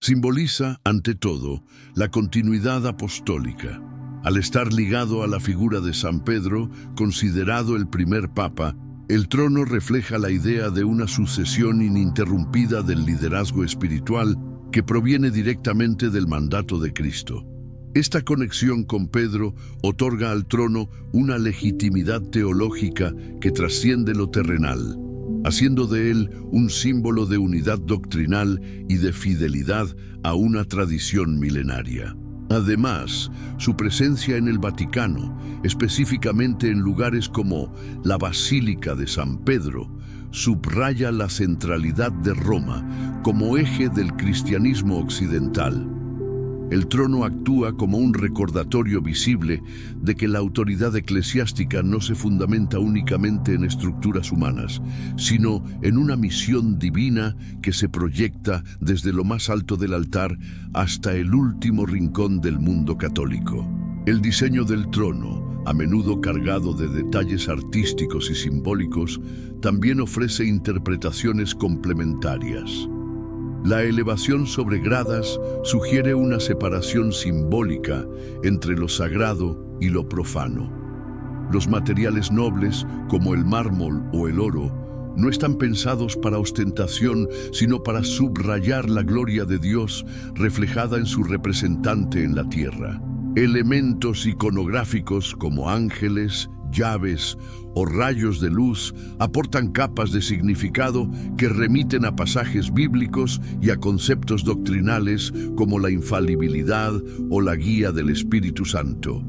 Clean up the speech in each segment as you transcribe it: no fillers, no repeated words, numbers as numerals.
Simboliza, ante todo, la continuidad apostólica. Al estar ligado a la figura de San Pedro, considerado el primer papa, el trono refleja la idea de una sucesión ininterrumpida del liderazgo espiritual que proviene directamente del mandato de Cristo. Esta conexión con Pedro otorga al trono una legitimidad teológica que trasciende lo terrenal, haciendo de él un símbolo de unidad doctrinal y de fidelidad a una tradición milenaria. Además, su presencia en el Vaticano, específicamente en lugares como la Basílica de San Pedro, subraya la centralidad de Roma como eje del cristianismo occidental. El trono actúa como un recordatorio visible de que la autoridad eclesiástica no se fundamenta únicamente en estructuras humanas, sino en una misión divina que se proyecta desde lo más alto del altar hasta el último rincón del mundo católico. El diseño del trono, a menudo cargado de detalles artísticos y simbólicos, también ofrece interpretaciones complementarias. La elevación sobre gradas sugiere una separación simbólica entre lo sagrado y lo profano. Los materiales nobles, como el mármol o el oro, no están pensados para ostentación, sino para subrayar la gloria de Dios reflejada en su representante en la tierra. Elementos iconográficos como ángeles, llaves o rayos de luz aportan capas de significado que remiten a pasajes bíblicos y a conceptos doctrinales como la infalibilidad o la guía del Espíritu Santo.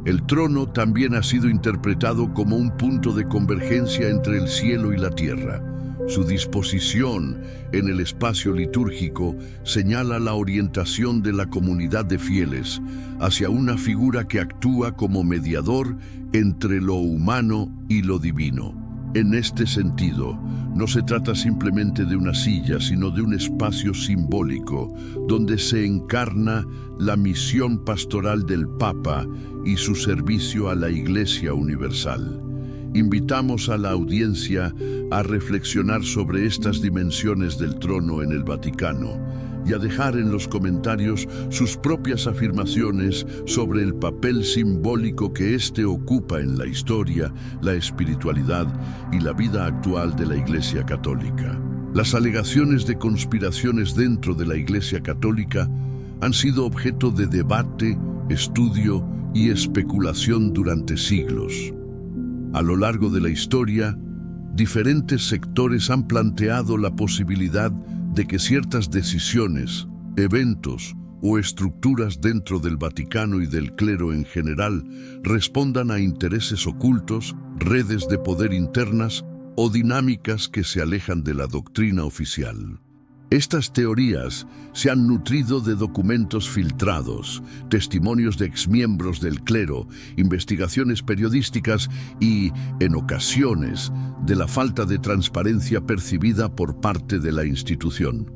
El trono también ha sido interpretado como un punto de convergencia entre el cielo y la tierra. Su disposición en el espacio litúrgico señala la orientación de la comunidad de fieles hacia una figura que actúa como mediador entre lo humano y lo divino. En este sentido, no se trata simplemente de una silla, sino de un espacio simbólico donde se encarna la misión pastoral del Papa y su servicio a la Iglesia universal. Invitamos a la audiencia a reflexionar sobre estas dimensiones del trono en el Vaticano y a dejar en los comentarios sus propias afirmaciones sobre el papel simbólico que éste ocupa en la historia, la espiritualidad y la vida actual de la Iglesia Católica. Las alegaciones de conspiraciones dentro de la Iglesia Católica han sido objeto de debate, estudio y especulación durante siglos. A lo largo de la historia, diferentes sectores han planteado la posibilidad de que ciertas decisiones, eventos o estructuras dentro del Vaticano y del clero en general respondan a intereses ocultos, redes de poder internas o dinámicas que se alejan de la doctrina oficial. Estas teorías se han nutrido de documentos filtrados, testimonios de exmiembros del clero, investigaciones periodísticas y, en ocasiones, de la falta de transparencia percibida por parte de la institución.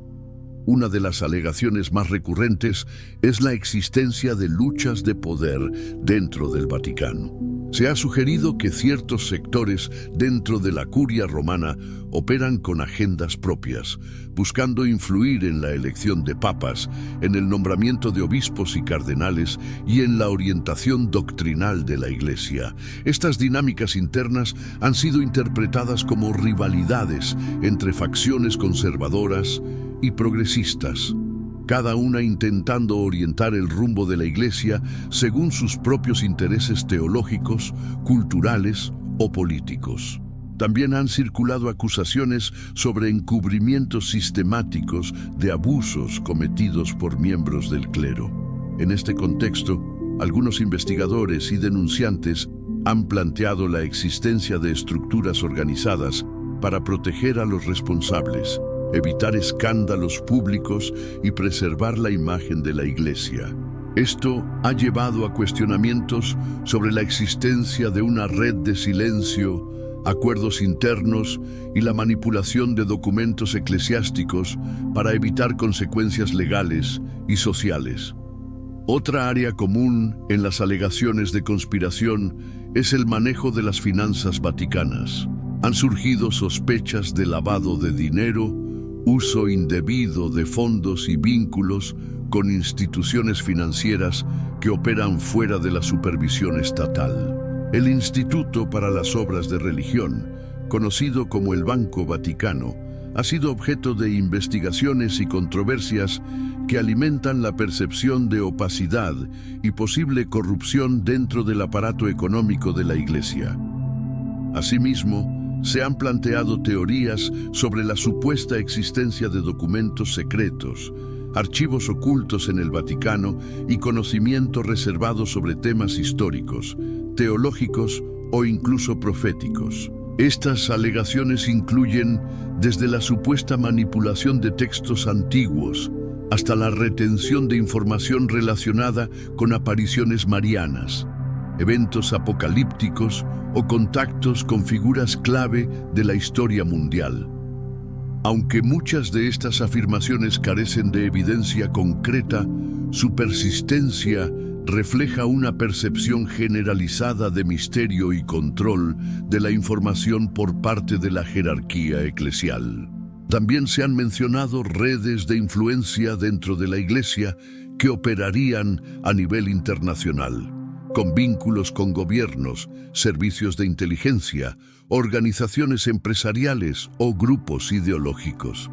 Una de las alegaciones más recurrentes es la existencia de luchas de poder dentro del Vaticano. Se ha sugerido que ciertos sectores dentro de la curia romana operan con agendas propias, buscando influir en la elección de papas, en el nombramiento de obispos y cardenales y en la orientación doctrinal de la Iglesia. Estas dinámicas internas han sido interpretadas como rivalidades entre facciones conservadoras y progresistas, cada una intentando orientar el rumbo de la Iglesia según sus propios intereses teológicos, culturales o políticos. También han circulado acusaciones sobre encubrimientos sistemáticos de abusos cometidos por miembros del clero. En este contexto, algunos investigadores y denunciantes han planteado la existencia de estructuras organizadas para proteger a los responsables, evitar escándalos públicos y preservar la imagen de la Iglesia. Esto ha llevado a cuestionamientos sobre la existencia de una red de silencio, acuerdos internos y la manipulación de documentos eclesiásticos para evitar consecuencias legales y sociales. Otra área común en las alegaciones de conspiración es el manejo de las finanzas vaticanas. Han surgido sospechas de lavado de dinero, uso indebido de fondos y vínculos con instituciones financieras que operan fuera de la supervisión estatal. El Instituto para las Obras de Religión, conocido como el Banco Vaticano, ha sido objeto de investigaciones y controversias que alimentan la percepción de opacidad y posible corrupción dentro del aparato económico de la Iglesia. Asimismo, se han planteado teorías sobre la supuesta existencia de documentos secretos, archivos ocultos en el Vaticano y conocimiento reservado sobre temas históricos, teológicos o incluso proféticos. Estas alegaciones incluyen desde la supuesta manipulación de textos antiguos hasta la retención de información relacionada con apariciones marianas, eventos apocalípticos o contactos con figuras clave de la historia mundial. Aunque muchas de estas afirmaciones carecen de evidencia concreta, su persistencia refleja una percepción generalizada de misterio y control de la información por parte de la jerarquía eclesial. También se han mencionado redes de influencia dentro de la Iglesia que operarían a nivel internacional, con vínculos con gobiernos, servicios de inteligencia, organizaciones empresariales o grupos ideológicos.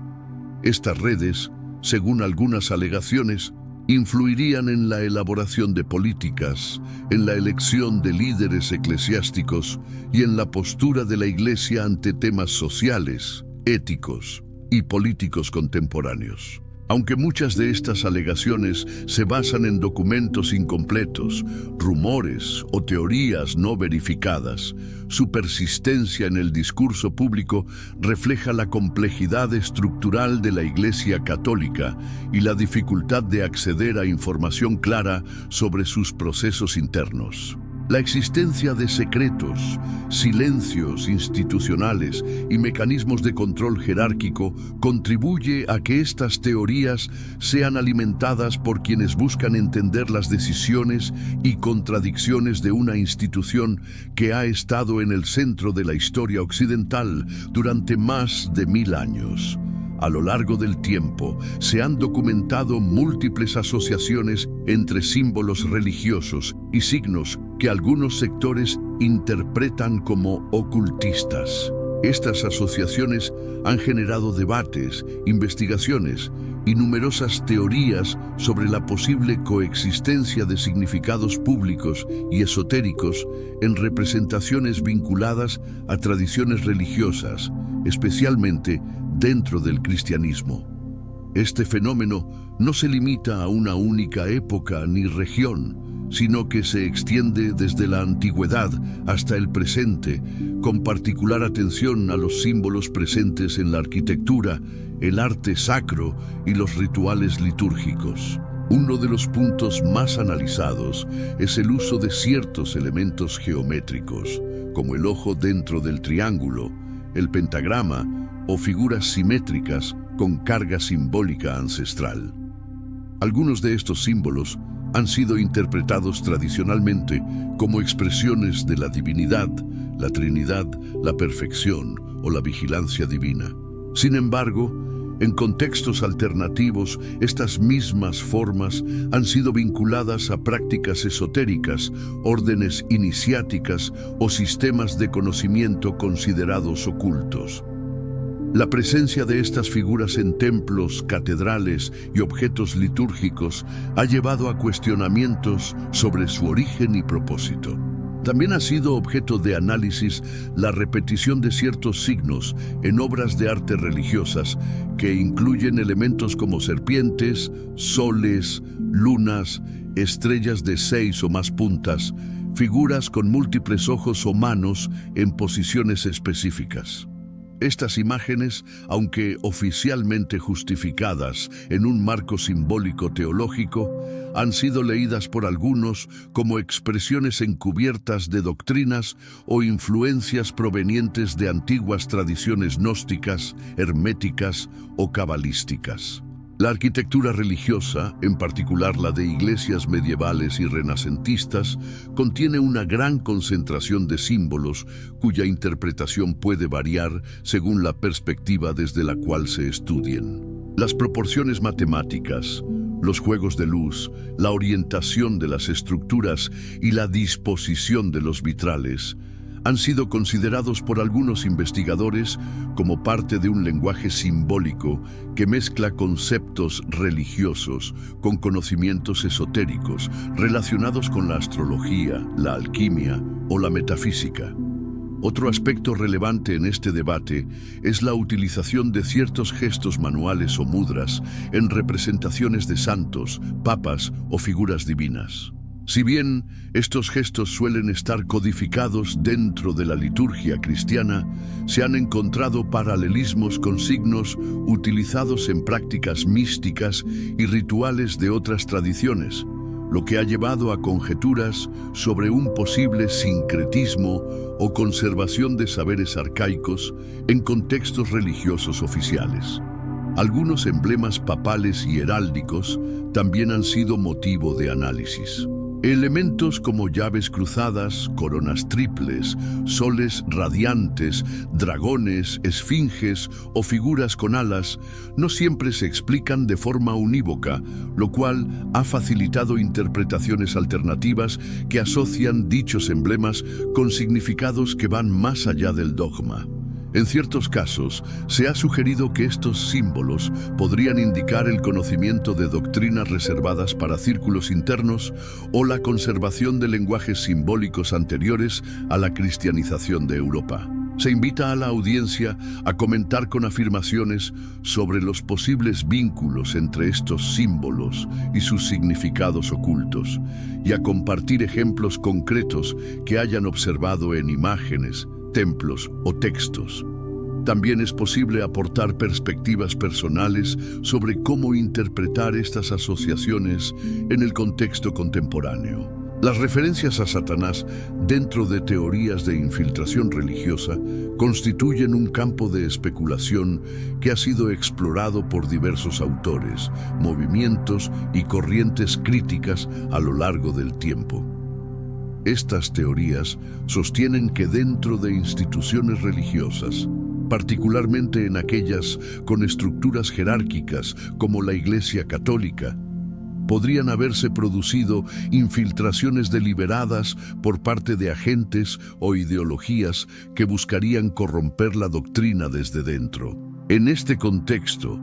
Estas redes, según algunas alegaciones, influirían en la elaboración de políticas, en la elección de líderes eclesiásticos y en la postura de la Iglesia ante temas sociales, éticos y políticos contemporáneos. Aunque muchas de estas alegaciones se basan en documentos incompletos, rumores o teorías no verificadas, su persistencia en el discurso público refleja la complejidad estructural de la Iglesia Católica y la dificultad de acceder a información clara sobre sus procesos internos. La existencia de secretos, silencios institucionales y mecanismos de control jerárquico contribuye a que estas teorías sean alimentadas por quienes buscan entender las decisiones y contradicciones de una institución que ha estado en el centro de la historia occidental durante más de 1000 años. A lo largo del tiempo, se han documentado múltiples asociaciones entre símbolos religiosos y signos que algunos sectores interpretan como ocultistas. Estas asociaciones han generado debates, investigaciones y numerosas teorías sobre la posible coexistencia de significados públicos y esotéricos en representaciones vinculadas a tradiciones religiosas, especialmente dentro del cristianismo. Este fenómeno no se limita a una única época ni región, sino que se extiende desde la antigüedad hasta el presente, con particular atención a los símbolos presentes en la arquitectura, el arte sacro y los rituales litúrgicos. Uno de los puntos más analizados es el uso de ciertos elementos geométricos, como el ojo dentro del triángulo, el pentagrama o figuras simétricas con carga simbólica ancestral. Algunos de estos símbolos han sido interpretados tradicionalmente como expresiones de la divinidad, la Trinidad, la perfección o la vigilancia divina. Sin embargo, en contextos alternativos, estas mismas formas han sido vinculadas a prácticas esotéricas, órdenes iniciáticas o sistemas de conocimiento considerados ocultos. La presencia de estas figuras en templos, catedrales y objetos litúrgicos ha llevado a cuestionamientos sobre su origen y propósito. También ha sido objeto de análisis la repetición de ciertos signos en obras de arte religiosas que incluyen elementos como serpientes, soles, lunas, estrellas de 6 o más puntas, figuras con múltiples ojos o manos en posiciones específicas. Estas imágenes, aunque oficialmente justificadas en un marco simbólico teológico, han sido leídas por algunos como expresiones encubiertas de doctrinas o influencias provenientes de antiguas tradiciones gnósticas, herméticas o cabalísticas. La arquitectura religiosa, en particular la de iglesias medievales y renacentistas, contiene una gran concentración de símbolos cuya interpretación puede variar según la perspectiva desde la cual se estudien. Las proporciones matemáticas, los juegos de luz, la orientación de las estructuras y la disposición de los vitrales han sido considerados por algunos investigadores como parte de un lenguaje simbólico que mezcla conceptos religiosos con conocimientos esotéricos relacionados con la astrología, la alquimia o la metafísica. Otro aspecto relevante en este debate es la utilización de ciertos gestos manuales o mudras en representaciones de santos, papas o figuras divinas. Si bien estos gestos suelen estar codificados dentro de la liturgia cristiana, se han encontrado paralelismos con signos utilizados en prácticas místicas y rituales de otras tradiciones, lo que ha llevado a conjeturas sobre un posible sincretismo o conservación de saberes arcaicos en contextos religiosos oficiales. Algunos emblemas papales y heráldicos también han sido motivo de análisis. Elementos como llaves cruzadas, coronas triples, soles radiantes, dragones, esfinges o figuras con alas no siempre se explican de forma unívoca, lo cual ha facilitado interpretaciones alternativas que asocian dichos emblemas con significados que van más allá del dogma. En ciertos casos, se ha sugerido que estos símbolos podrían indicar el conocimiento de doctrinas reservadas para círculos internos o la conservación de lenguajes simbólicos anteriores a la cristianización de Europa. Se invita a la audiencia a comentar con afirmaciones sobre los posibles vínculos entre estos símbolos y sus significados ocultos, y a compartir ejemplos concretos que hayan observado en imágenes, templos o textos. También es posible aportar perspectivas personales sobre cómo interpretar estas asociaciones en el contexto contemporáneo. Las referencias a Satanás dentro de teorías de infiltración religiosa constituyen un campo de especulación que ha sido explorado por diversos autores, movimientos y corrientes críticas a lo largo del tiempo. Estas teorías sostienen que dentro de instituciones religiosas, particularmente en aquellas con estructuras jerárquicas como la Iglesia Católica, podrían haberse producido infiltraciones deliberadas por parte de agentes o ideologías que buscarían corromper la doctrina desde dentro. En este contexto,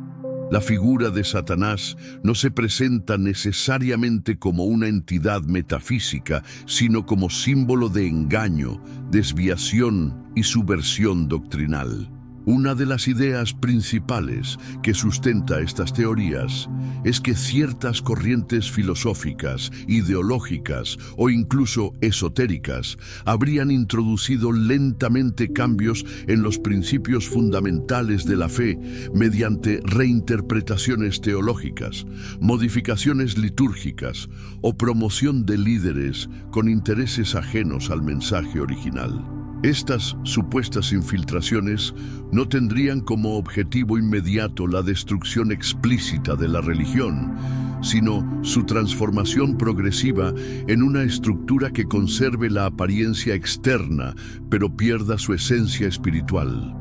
la figura de Satanás no se presenta necesariamente como una entidad metafísica, sino como símbolo de engaño, desviación y subversión doctrinal. Una de las ideas principales que sustenta estas teorías es que ciertas corrientes filosóficas, ideológicas o incluso esotéricas habrían introducido lentamente cambios en los principios fundamentales de la fe mediante reinterpretaciones teológicas, modificaciones litúrgicas o promoción de líderes con intereses ajenos al mensaje original. Estas supuestas infiltraciones no tendrían como objetivo inmediato la destrucción explícita de la religión, sino su transformación progresiva en una estructura que conserve la apariencia externa, pero pierda su esencia espiritual.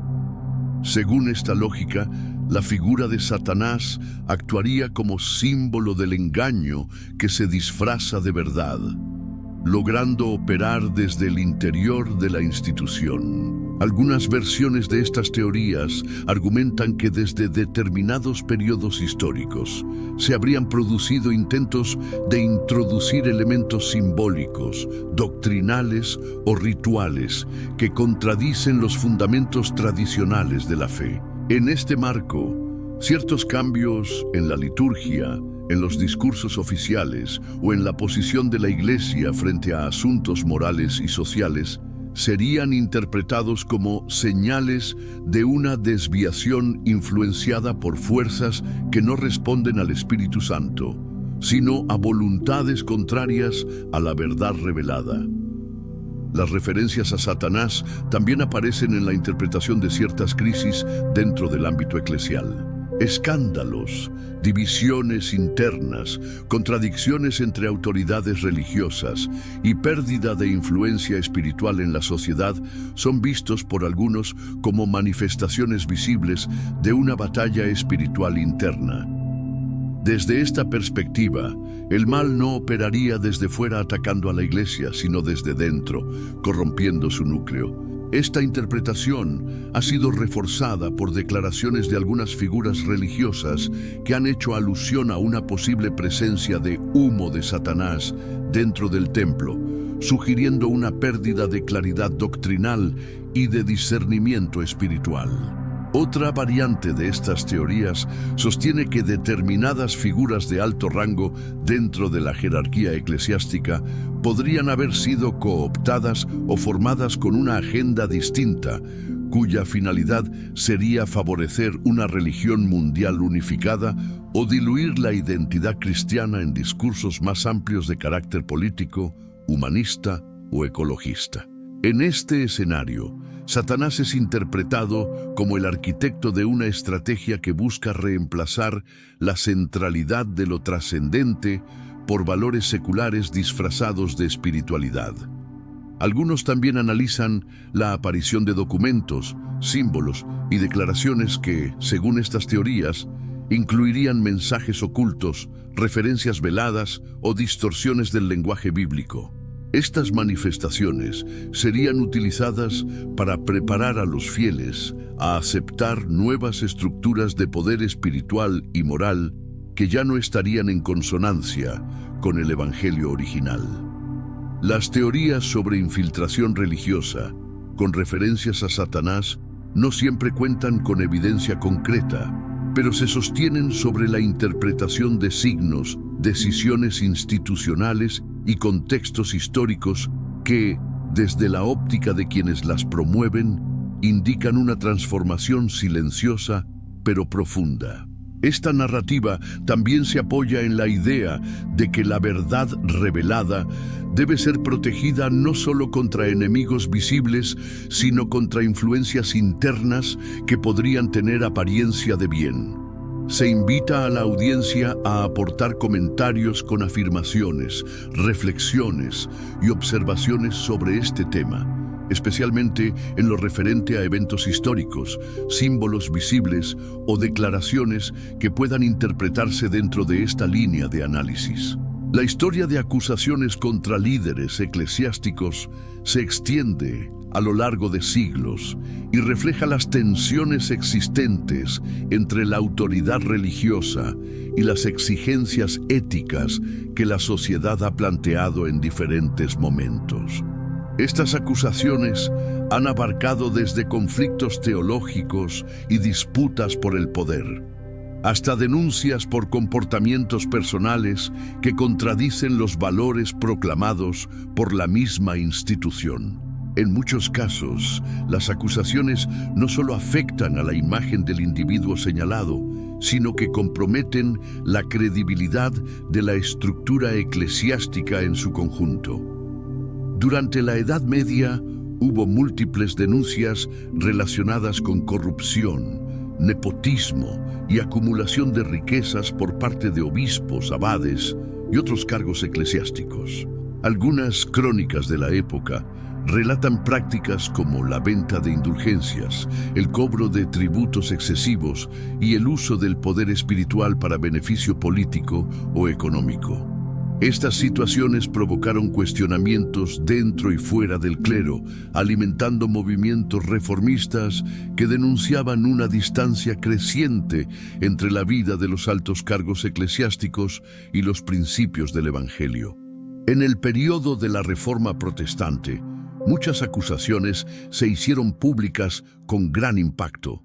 Según esta lógica, la figura de Satanás actuaría como símbolo del engaño que se disfraza de verdad, logrando operar desde el interior de la institución. Algunas versiones de estas teorías argumentan que desde determinados periodos históricos se habrían producido intentos de introducir elementos simbólicos, doctrinales o rituales que contradicen los fundamentos tradicionales de la fe. En este marco, ciertos cambios en la liturgia, en los discursos oficiales o en la posición de la Iglesia frente a asuntos morales y sociales serían interpretados como señales de una desviación influenciada por fuerzas que no responden al Espíritu Santo, sino a voluntades contrarias a la verdad revelada. Las referencias a Satanás también aparecen en la interpretación de ciertas crisis dentro del ámbito eclesial. Escándalos, divisiones internas, contradicciones entre autoridades religiosas y pérdida de influencia espiritual en la sociedad son vistos por algunos como manifestaciones visibles de una batalla espiritual interna. Desde esta perspectiva, el mal no operaría desde fuera atacando a la Iglesia, sino desde dentro, corrompiendo su núcleo. Esta interpretación ha sido reforzada por declaraciones de algunas figuras religiosas que han hecho alusión a una posible presencia de humo de Satanás dentro del templo, sugiriendo una pérdida de claridad doctrinal y de discernimiento espiritual. Otra variante de estas teorías sostiene que determinadas figuras de alto rango dentro de la jerarquía eclesiástica podrían haber sido cooptadas o formadas con una agenda distinta, cuya finalidad sería favorecer una religión mundial unificada o diluir la identidad cristiana en discursos más amplios de carácter político, humanista o ecologista. En este escenario, Satanás es interpretado como el arquitecto de una estrategia que busca reemplazar la centralidad de lo trascendente por valores seculares disfrazados de espiritualidad. Algunos también analizan la aparición de documentos, símbolos y declaraciones que, según estas teorías, incluirían mensajes ocultos, referencias veladas o distorsiones del lenguaje bíblico. Estas manifestaciones serían utilizadas para preparar a los fieles a aceptar nuevas estructuras de poder espiritual y moral que ya no estarían en consonancia con el Evangelio original. Las teorías sobre infiltración religiosa, con referencias a Satanás, no siempre cuentan con evidencia concreta, pero se sostienen sobre la interpretación de signos, decisiones institucionales y contextos históricos que, desde la óptica de quienes las promueven, indican una transformación silenciosa pero profunda. Esta narrativa también se apoya en la idea de que la verdad revelada debe ser protegida no solo contra enemigos visibles, sino contra influencias internas que podrían tener apariencia de bien. Se invita a la audiencia a aportar comentarios con afirmaciones, reflexiones y observaciones sobre este tema, especialmente en lo referente a eventos históricos, símbolos visibles o declaraciones que puedan interpretarse dentro de esta línea de análisis. La historia de acusaciones contra líderes eclesiásticos se extiende a lo largo de siglos y refleja las tensiones existentes entre la autoridad religiosa y las exigencias éticas que la sociedad ha planteado en diferentes momentos. Estas acusaciones han abarcado desde conflictos teológicos y disputas por el poder, hasta denuncias por comportamientos personales que contradicen los valores proclamados por la misma institución. En muchos casos, las acusaciones no solo afectan a la imagen del individuo señalado, sino que comprometen la credibilidad de la estructura eclesiástica en su conjunto. Durante la Edad Media hubo múltiples denuncias relacionadas con corrupción, nepotismo y acumulación de riquezas por parte de obispos, abades y otros cargos eclesiásticos. Algunas crónicas de la época relatan prácticas como la venta de indulgencias, el cobro de tributos excesivos y el uso del poder espiritual para beneficio político o económico. Estas situaciones provocaron cuestionamientos dentro y fuera del clero, alimentando movimientos reformistas que denunciaban una distancia creciente entre la vida de los altos cargos eclesiásticos y los principios del Evangelio. En el periodo de la Reforma Protestante, muchas acusaciones se hicieron públicas con gran impacto.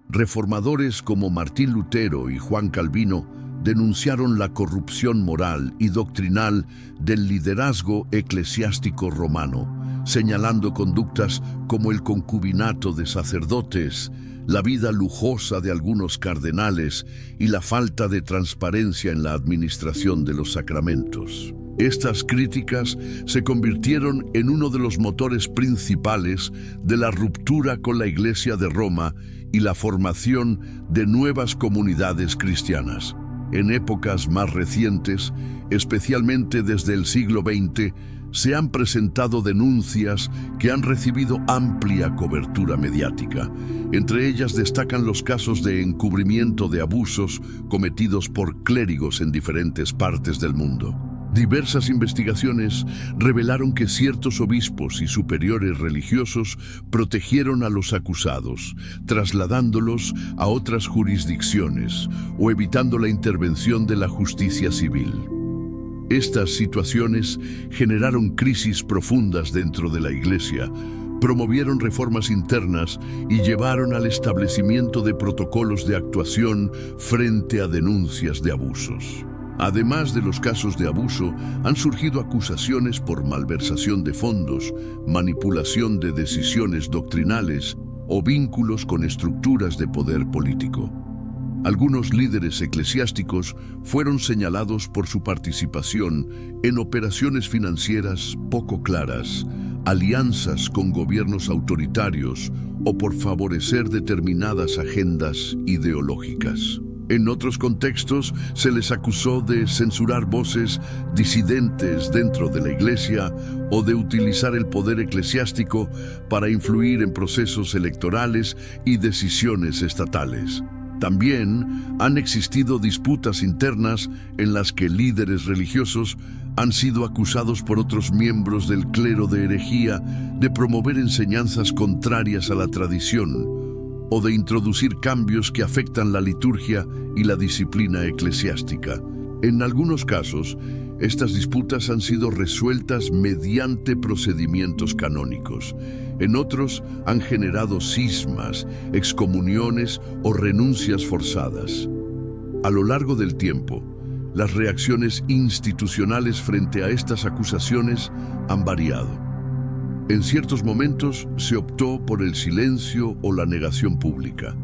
Reformadores como Martín Lutero y Juan Calvino denunciaron la corrupción moral y doctrinal del liderazgo eclesiástico romano, señalando conductas como el concubinato de sacerdotes, la vida lujosa de algunos cardenales y la falta de transparencia en la administración de los sacramentos. Estas críticas se convirtieron en uno de los motores principales de la ruptura con la Iglesia de Roma y la formación de nuevas comunidades cristianas. En épocas más recientes, especialmente desde el siglo XX, se han presentado denuncias que han recibido amplia cobertura mediática. Entre ellas destacan los casos de encubrimiento de abusos cometidos por clérigos en diferentes partes del mundo. Diversas investigaciones revelaron que ciertos obispos y superiores religiosos protegieron a los acusados, trasladándolos a otras jurisdicciones o evitando la intervención de la justicia civil. Estas situaciones generaron crisis profundas dentro de la Iglesia, promovieron reformas internas y llevaron al establecimiento de protocolos de actuación frente a denuncias de abusos. Además de los casos de abuso, han surgido acusaciones por malversación de fondos, manipulación de decisiones doctrinales o vínculos con estructuras de poder político. Algunos líderes eclesiásticos fueron señalados por su participación en operaciones financieras poco claras, alianzas con gobiernos autoritarios o por favorecer determinadas agendas ideológicas. En otros contextos, se les acusó de censurar voces disidentes dentro de la Iglesia o de utilizar el poder eclesiástico para influir en procesos electorales y decisiones estatales. También han existido disputas internas en las que líderes religiosos han sido acusados por otros miembros del clero de herejía de promover enseñanzas contrarias a la tradición o de introducir cambios que afectan la liturgia y la disciplina eclesiástica. En algunos casos, estas disputas han sido resueltas mediante procedimientos canónicos. En otros han generado cismas, excomuniones o renuncias forzadas. A lo largo del tiempo, las reacciones institucionales frente a estas acusaciones han variado. En ciertos momentos se optó por el silencio o la negación pública.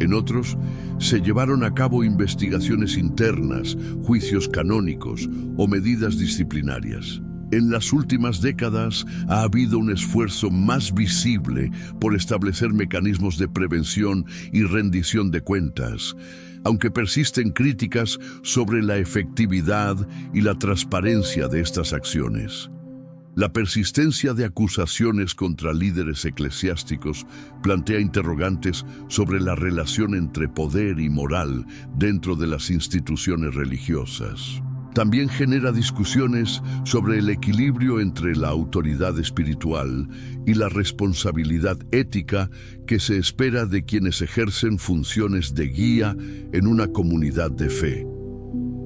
En otros, se llevaron a cabo investigaciones internas, juicios canónicos o medidas disciplinarias. En las últimas décadas ha habido un esfuerzo más visible por establecer mecanismos de prevención y rendición de cuentas, aunque persisten críticas sobre la efectividad y la transparencia de estas acciones. La persistencia de acusaciones contra líderes eclesiásticos plantea interrogantes sobre la relación entre poder y moral dentro de las instituciones religiosas. También genera discusiones sobre el equilibrio entre la autoridad espiritual y la responsabilidad ética que se espera de quienes ejercen funciones de guía en una comunidad de fe.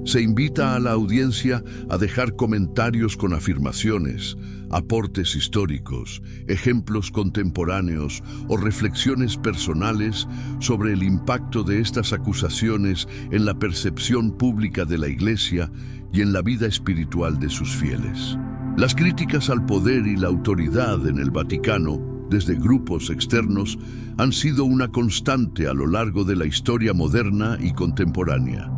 Se invita a la audiencia a dejar comentarios con afirmaciones, aportes históricos, ejemplos contemporáneos o reflexiones personales sobre el impacto de estas acusaciones en la percepción pública de la Iglesia y en la vida espiritual de sus fieles. Las críticas al poder y la autoridad en el Vaticano, desde grupos externos, han sido una constante a lo largo de la historia moderna y contemporánea.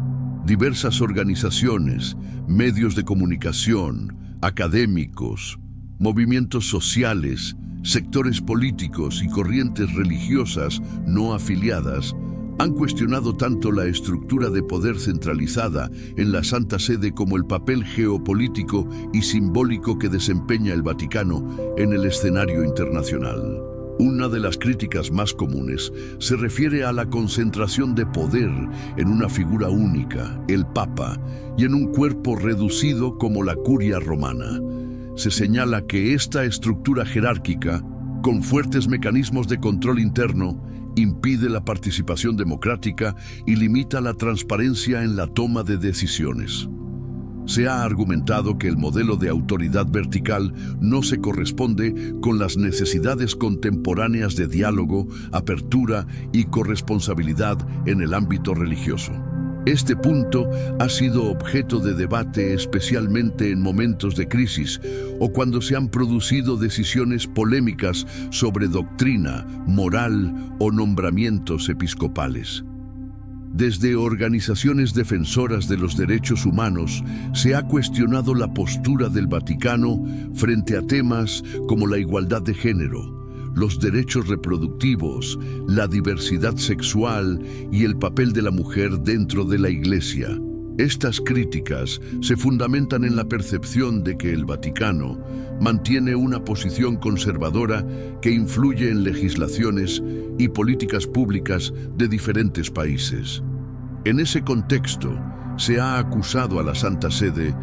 Diversas organizaciones, medios de comunicación, académicos, movimientos sociales, sectores políticos y corrientes religiosas no afiliadas han cuestionado tanto la estructura de poder centralizada en la Santa Sede como el papel geopolítico y simbólico que desempeña el Vaticano en el escenario internacional. Una de las críticas más comunes se refiere a la concentración de poder en una figura única, el Papa, y en un cuerpo reducido como la Curia Romana. Se señala que esta estructura jerárquica, con fuertes mecanismos de control interno, impide la participación democrática y limita la transparencia en la toma de decisiones. Se ha argumentado que el modelo de autoridad vertical no se corresponde con las necesidades contemporáneas de diálogo, apertura y corresponsabilidad en el ámbito religioso. Este punto ha sido objeto de debate especialmente en momentos de crisis o cuando se han producido decisiones polémicas sobre doctrina, moral o nombramientos episcopales. Desde organizaciones defensoras de los derechos humanos se ha cuestionado la postura del Vaticano frente a temas como la igualdad de género, los derechos reproductivos, la diversidad sexual y el papel de la mujer dentro de la Iglesia. Estas críticas se fundamentan en la percepción de que el Vaticano mantiene una posición conservadora que influye en legislaciones y políticas públicas de diferentes países. En ese contexto, se ha acusado a la Santa Sede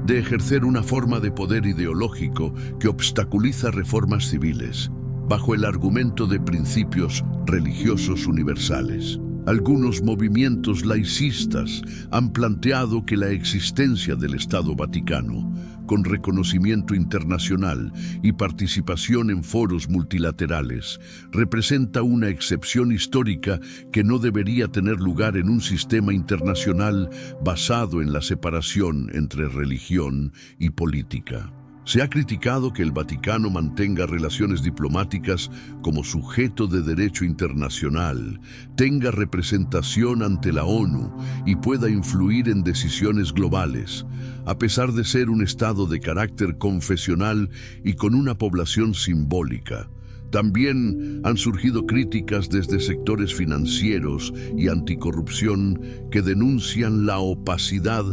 de ejercer una forma de poder ideológico que obstaculiza reformas civiles, bajo el argumento de principios religiosos universales. Algunos movimientos laicistas han planteado que la existencia del Estado Vaticano, con reconocimiento internacional y participación en foros multilaterales, representa una excepción histórica que no debería tener lugar en un sistema internacional basado en la separación entre religión y política. Se ha criticado que el Vaticano mantenga relaciones diplomáticas como sujeto de derecho internacional, tenga representación ante la ONU y pueda influir en decisiones globales, a pesar de ser un Estado de carácter confesional y con una población simbólica. También han surgido críticas desde sectores financieros y anticorrupción que denuncian la opacidad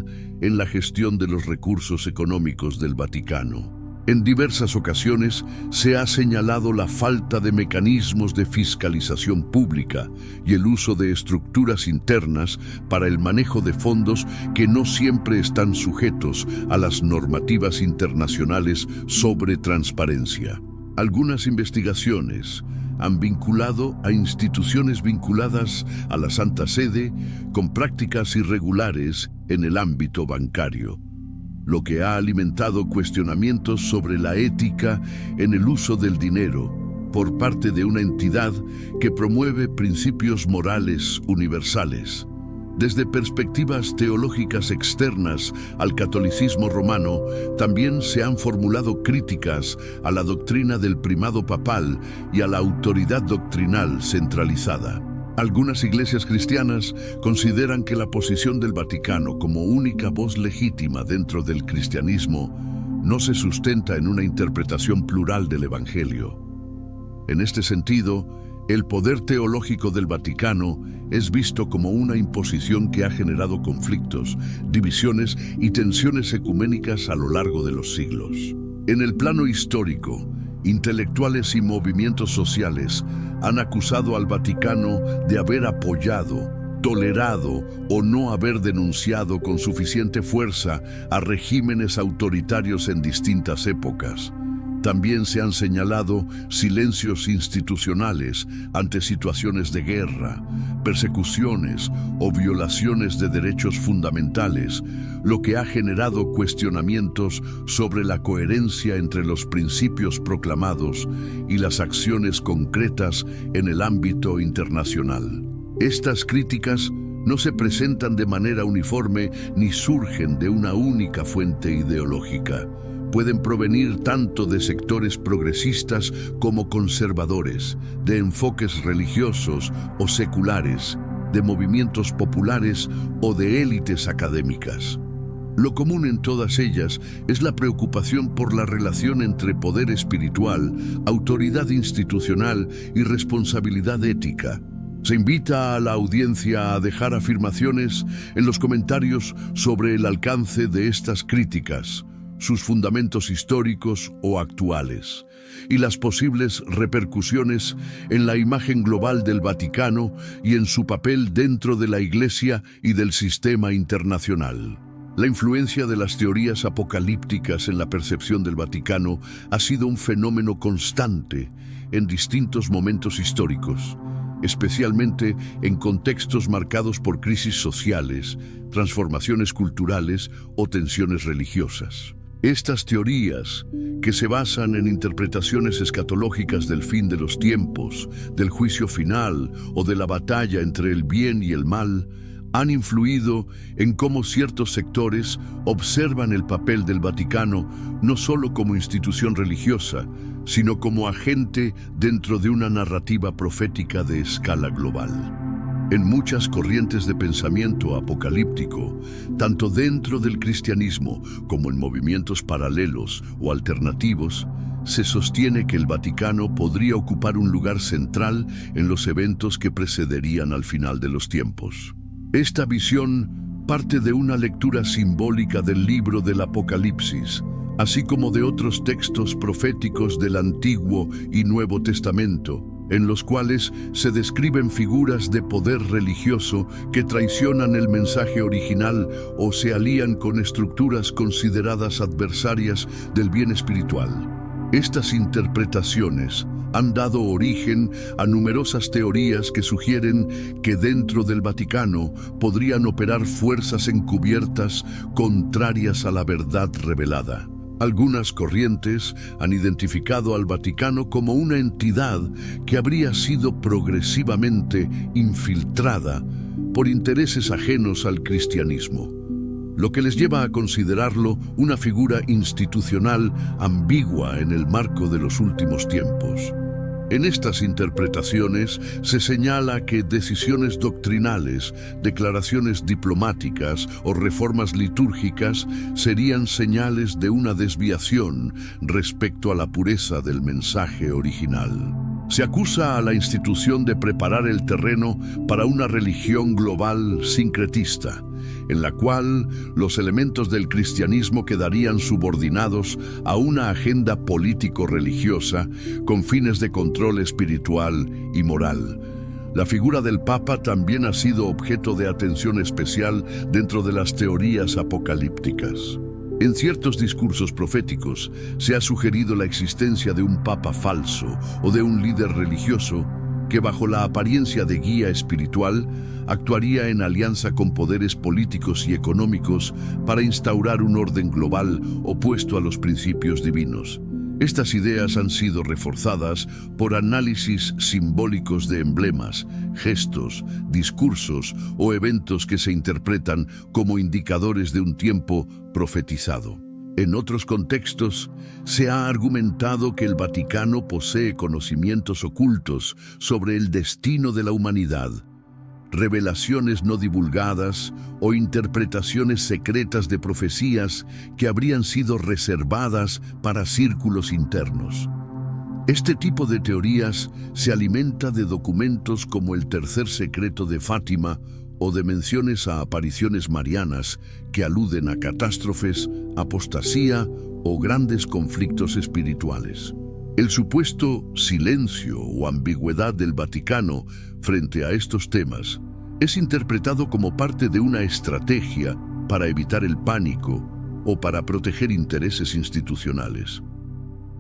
en la gestión de los recursos económicos del Vaticano. En diversas ocasiones se ha señalado la falta de mecanismos de fiscalización pública y el uso de estructuras internas para el manejo de fondos que no siempre están sujetos a las normativas internacionales sobre transparencia. Algunas investigaciones han vinculado a instituciones vinculadas a la Santa Sede con prácticas irregulares en el ámbito bancario, lo que ha alimentado cuestionamientos sobre la ética en el uso del dinero por parte de una entidad que promueve principios morales universales. Desde perspectivas teológicas externas al catolicismo romano, también se han formulado críticas a la doctrina del primado papal y a la autoridad doctrinal centralizada. Algunas iglesias cristianas consideran que la posición del Vaticano como única voz legítima dentro del cristianismo no se sustenta en una interpretación plural del Evangelio. En este sentido, el poder teológico del Vaticano es visto como una imposición que ha generado conflictos, divisiones y tensiones ecuménicas a lo largo de los siglos. En el plano histórico, intelectuales y movimientos sociales han acusado al Vaticano de haber apoyado, tolerado o no haber denunciado con suficiente fuerza a regímenes autoritarios en distintas épocas. También se han señalado silencios institucionales ante situaciones de guerra, persecuciones o violaciones de derechos fundamentales, lo que ha generado cuestionamientos sobre la coherencia entre los principios proclamados y las acciones concretas en el ámbito internacional. Estas críticas no se presentan de manera uniforme ni surgen de una única fuente ideológica. Pueden provenir tanto de sectores progresistas como conservadores, de enfoques religiosos o seculares, de movimientos populares o de élites académicas. Lo común en todas ellas es la preocupación por la relación entre poder espiritual, autoridad institucional y responsabilidad ética. Se invita a la audiencia a dejar afirmaciones en los comentarios sobre el alcance de estas críticas, sus fundamentos históricos o actuales, y las posibles repercusiones en la imagen global del Vaticano y en su papel dentro de la Iglesia y del sistema internacional. La influencia de las teorías apocalípticas en la percepción del Vaticano ha sido un fenómeno constante en distintos momentos históricos, especialmente en contextos marcados por crisis sociales, transformaciones culturales o tensiones religiosas. Estas teorías, que se basan en interpretaciones escatológicas del fin de los tiempos, del juicio final o de la batalla entre el bien y el mal, han influido en cómo ciertos sectores observan el papel del Vaticano no solo como institución religiosa, sino como agente dentro de una narrativa profética de escala global. En muchas corrientes de pensamiento apocalíptico, tanto dentro del cristianismo como en movimientos paralelos o alternativos, se sostiene que el Vaticano podría ocupar un lugar central en los eventos que precederían al final de los tiempos. Esta visión parte de una lectura simbólica del libro del Apocalipsis, así como de otros textos proféticos del Antiguo y Nuevo Testamento, en los cuales se describen figuras de poder religioso que traicionan el mensaje original o se alían con estructuras consideradas adversarias del bien espiritual. Estas interpretaciones han dado origen a numerosas teorías que sugieren que dentro del Vaticano podrían operar fuerzas encubiertas contrarias a la verdad revelada. Algunas corrientes han identificado al Vaticano como una entidad que habría sido progresivamente infiltrada por intereses ajenos al cristianismo, lo que les lleva a considerarlo una figura institucional ambigua en el marco de los últimos tiempos. En estas interpretaciones se señala que decisiones doctrinales, declaraciones diplomáticas o reformas litúrgicas serían señales de una desviación respecto a la pureza del mensaje original. Se acusa a la institución de preparar el terreno para una religión global sincretista, en la cual los elementos del cristianismo quedarían subordinados a una agenda político-religiosa con fines de control espiritual y moral. La figura del Papa también ha sido objeto de atención especial dentro de las teorías apocalípticas. En ciertos discursos proféticos se ha sugerido la existencia de un papa falso o de un líder religioso que, bajo la apariencia de guía espiritual, actuaría en alianza con poderes políticos y económicos para instaurar un orden global opuesto a los principios divinos. Estas ideas han sido reforzadas por análisis simbólicos de emblemas, gestos, discursos o eventos que se interpretan como indicadores de un tiempo profetizado. En otros contextos, se ha argumentado que el Vaticano posee conocimientos ocultos sobre el destino de la humanidad, revelaciones no divulgadas o interpretaciones secretas de profecías que habrían sido reservadas para círculos internos. Este tipo de teorías se alimenta de documentos como el Tercer Secreto de Fátima o de menciones a apariciones marianas que aluden a catástrofes, apostasía o grandes conflictos espirituales. El supuesto silencio o ambigüedad del Vaticano frente a estos temas es interpretado como parte de una estrategia para evitar el pánico o para proteger intereses institucionales.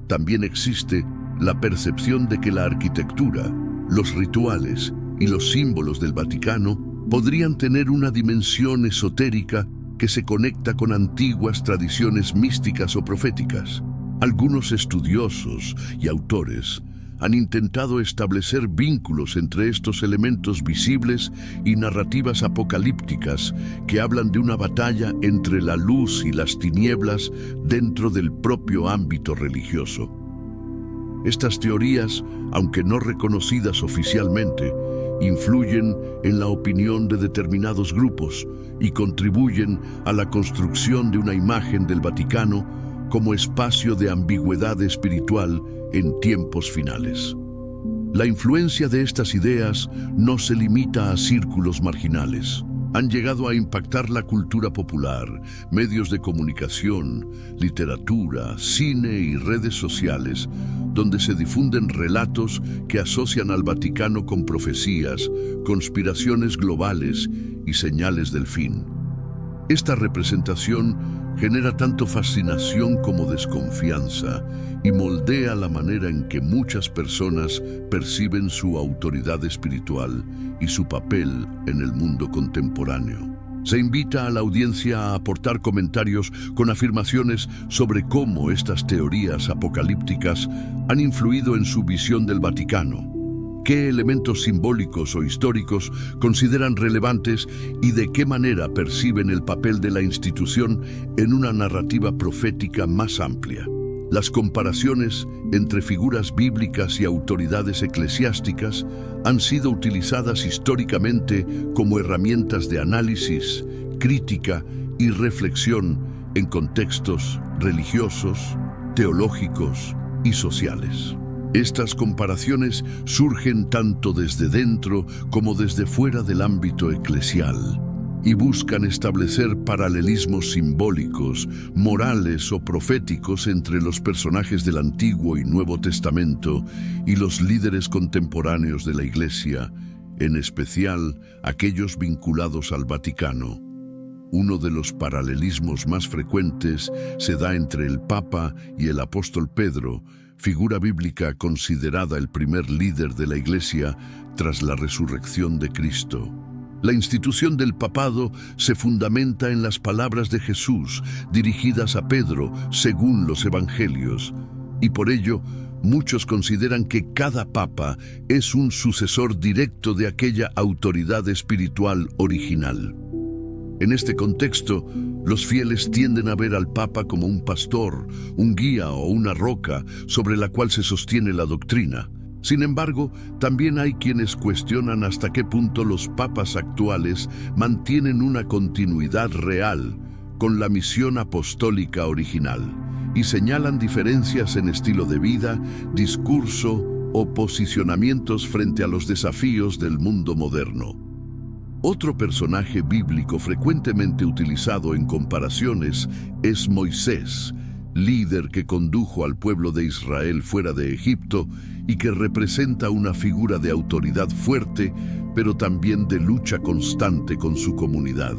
También existe la percepción de que la arquitectura, los rituales y los símbolos del Vaticano podrían tener una dimensión esotérica que se conecta con antiguas tradiciones místicas o proféticas. Algunos estudiosos y autores han intentado establecer vínculos entre estos elementos visibles y narrativas apocalípticas que hablan de una batalla entre la luz y las tinieblas dentro del propio ámbito religioso. Estas teorías, aunque no reconocidas oficialmente, influyen en la opinión de determinados grupos y contribuyen a la construcción de una imagen del Vaticano como espacio de ambigüedad espiritual en tiempos finales. La influencia de estas ideas no se limita a círculos marginales. Han llegado a impactar la cultura popular, medios de comunicación, literatura, cine y redes sociales, donde se difunden relatos que asocian al Vaticano con profecías, conspiraciones globales y señales del fin. Esta representación genera tanto fascinación como desconfianza y moldea la manera en que muchas personas perciben su autoridad espiritual y su papel en el mundo contemporáneo. Se invita a la audiencia a aportar comentarios con afirmaciones sobre cómo estas teorías apocalípticas han influido en su visión del Vaticano. ¿Qué elementos simbólicos o históricos consideran relevantes y de qué manera perciben el papel de la institución en una narrativa profética más amplia? Las comparaciones entre figuras bíblicas y autoridades eclesiásticas han sido utilizadas históricamente como herramientas de análisis, crítica y reflexión en contextos religiosos, teológicos y sociales. Estas comparaciones surgen tanto desde dentro como desde fuera del ámbito eclesial y buscan establecer paralelismos simbólicos, morales o proféticos entre los personajes del Antiguo y Nuevo Testamento y los líderes contemporáneos de la Iglesia, en especial aquellos vinculados al Vaticano. Uno de los paralelismos más frecuentes se da entre el Papa y el apóstol Pedro, figura bíblica considerada el primer líder de la Iglesia tras la resurrección de Cristo. La institución del papado se fundamenta en las palabras de Jesús dirigidas a Pedro según los evangelios, y por ello muchos consideran que cada papa es un sucesor directo de aquella autoridad espiritual original. En este contexto, los fieles tienden a ver al Papa como un pastor, un guía o una roca sobre la cual se sostiene la doctrina. Sin embargo, también hay quienes cuestionan hasta qué punto los papas actuales mantienen una continuidad real con la misión apostólica original y señalan diferencias en estilo de vida, discurso o posicionamientos frente a los desafíos del mundo moderno. Otro personaje bíblico frecuentemente utilizado en comparaciones es Moisés, líder que condujo al pueblo de Israel fuera de Egipto y que representa una figura de autoridad fuerte, pero también de lucha constante con su comunidad.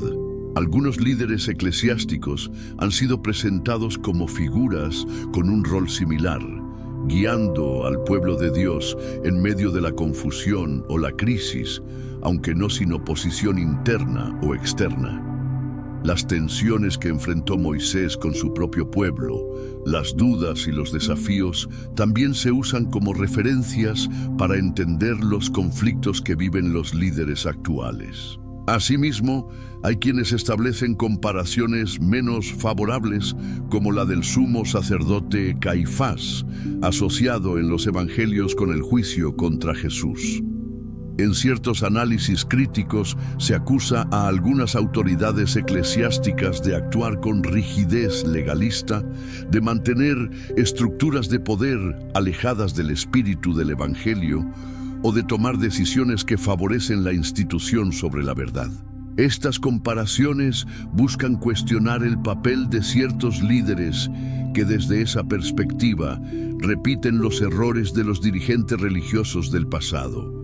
Algunos líderes eclesiásticos han sido presentados como figuras con un rol similar, guiando al pueblo de Dios en medio de la confusión o la crisis, aunque no sin oposición interna o externa. Las tensiones que enfrentó Moisés con su propio pueblo, las dudas y los desafíos también se usan como referencias para entender los conflictos que viven los líderes actuales. Asimismo, hay quienes establecen comparaciones menos favorables, como la del sumo sacerdote Caifás, asociado en los evangelios con el juicio contra Jesús. En ciertos análisis críticos se acusa a algunas autoridades eclesiásticas de actuar con rigidez legalista, de mantener estructuras de poder alejadas del espíritu del Evangelio o de tomar decisiones que favorecen la institución sobre la verdad. Estas comparaciones buscan cuestionar el papel de ciertos líderes que desde esa perspectiva repiten los errores de los dirigentes religiosos del pasado.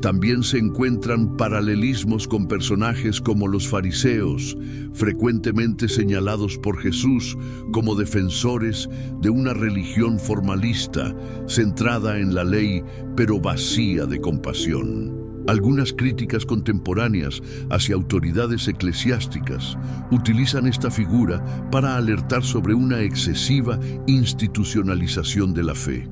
También se encuentran paralelismos con personajes como los fariseos, frecuentemente señalados por Jesús como defensores de una religión formalista, centrada en la ley, pero vacía de compasión. Algunas críticas contemporáneas hacia autoridades eclesiásticas utilizan esta figura para alertar sobre una excesiva institucionalización de la fe,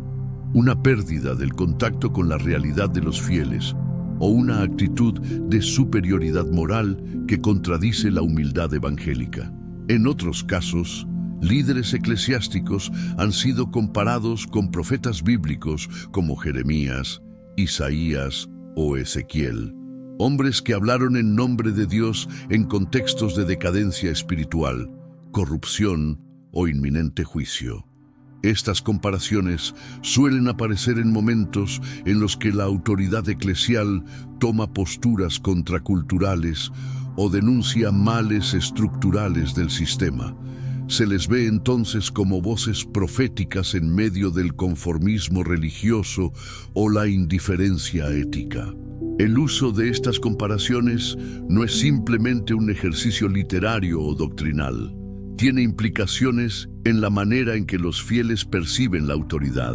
una pérdida del contacto con la realidad de los fieles, o una actitud de superioridad moral que contradice la humildad evangélica. En otros casos, líderes eclesiásticos han sido comparados con profetas bíblicos como Jeremías, Isaías o Ezequiel, hombres que hablaron en nombre de Dios en contextos de decadencia espiritual, corrupción o inminente juicio. Estas comparaciones suelen aparecer en momentos en los que la autoridad eclesial toma posturas contraculturales o denuncia males estructurales del sistema. Se les ve entonces como voces proféticas en medio del conformismo religioso o la indiferencia ética. El uso de estas comparaciones no es simplemente un ejercicio literario o doctrinal. Tiene implicaciones en la manera en que los fieles perciben la autoridad,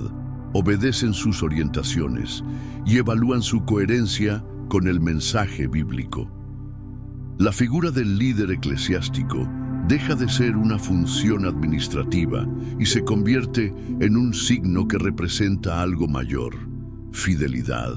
obedecen sus orientaciones y evalúan su coherencia con el mensaje bíblico. La figura del líder eclesiástico deja de ser una función administrativa y se convierte en un signo que representa algo mayor: fidelidad,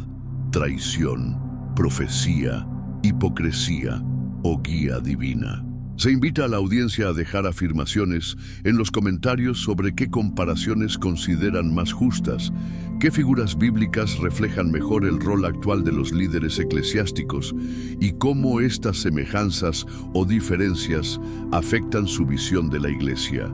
traición, profecía, hipocresía o guía divina. Se invita a la audiencia a dejar afirmaciones en los comentarios sobre qué comparaciones consideran más justas, qué figuras bíblicas reflejan mejor el rol actual de los líderes eclesiásticos y cómo estas semejanzas o diferencias afectan su visión de la Iglesia.